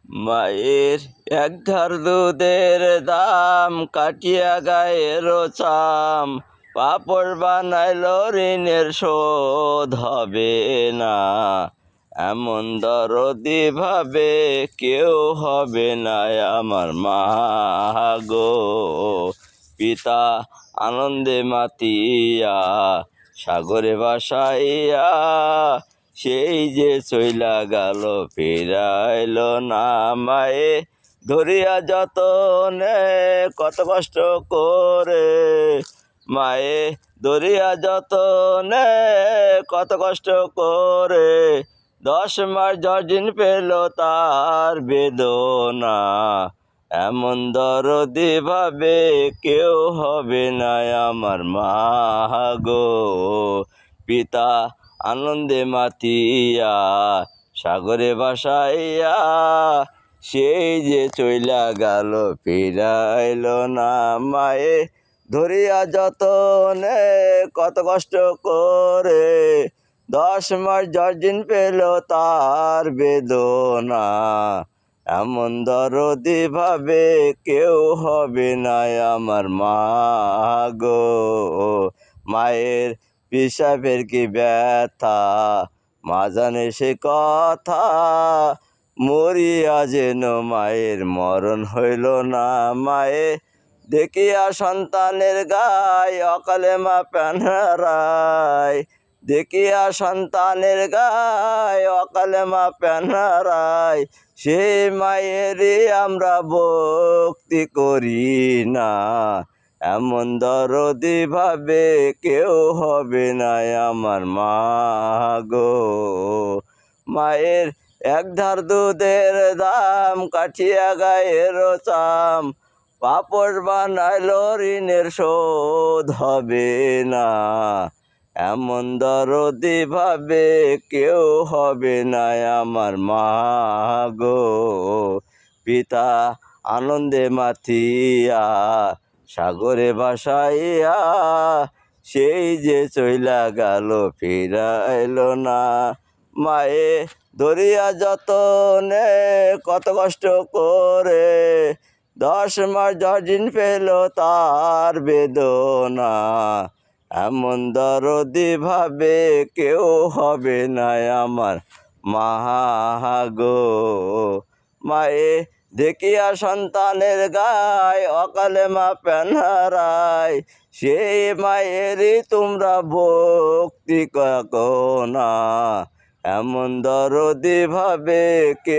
মায়ের এক ধার দুধের দাম কাটিয়া গায়ের চাম, পাপড় বানাইল ঋণের শোধ হবে না। এমন দরদি ভাবে কেউ হবে না আমার মা গো। পিতা আনন্দে মাতিয়া সাগরে ভাসাইয়া, সেই যে চইলা গেল ফিরাইল না। মায়ে ধরিয়া যতনে কত কষ্ট করে, মায়ে ধরিয়া যতনে কত কষ্ট করে, 10 মাস জর্জিন পেল তার বেদনা। এমন দরদি ভাবে কেউ হবে না আমার মা গো। পিতা আনন্দে মাতিয়া সাগরে ভাসাইয়া, সেই যে চইলা গেল ফিরাইল না। মায়ে ধরিয়া যতনে কত কষ্ট করে, 10 মাস জর্জিন পেল তার বেদনা। এমন দরদি ভাবে কেউ হবে না আমার মা গো। মায়ের পিসাবের কি ব্যথা মা জানে সে কথা, মরিয়া যেন মায়ের মরণ হইল না। মায়ে দেখিয়া সন্তানের গায়ে অকালে মা প্যানহারায়, দেখিয়া সন্তানের গায়ে অকালে মা প্যানহারায়, সে মায়েরই আমরা ভক্তি করি না। এমন দরদি ভাবে কেউ হবে না আমার মা গো। মায়ের এক ধার দুধের দাম কাটিয়া গায়ের চাম, পাপড় বানাইল ঋণের শোধ হবে না। এমন দরদি ভাবে কেউ হবে না আমার মা গো। পিতা আনন্দে মাতিয়া সাগরে ভাসাইয়া, সেই যে চইলা গেল ফিরাইল না। মায়ে ধরিয়া যতনে কত কষ্ট করে, 10 মাস জর্জিন পেল তার বেদনা। এমন দরদি ভাবে কেউ হবে না আমার মা গো। মায়ে দেখিয়া সন্তানের গায়ে অকালে মা প্যানহারায়, সেই মায়েরই তোমরা ভক্তি করো না। এমন দরদি ভাবে কে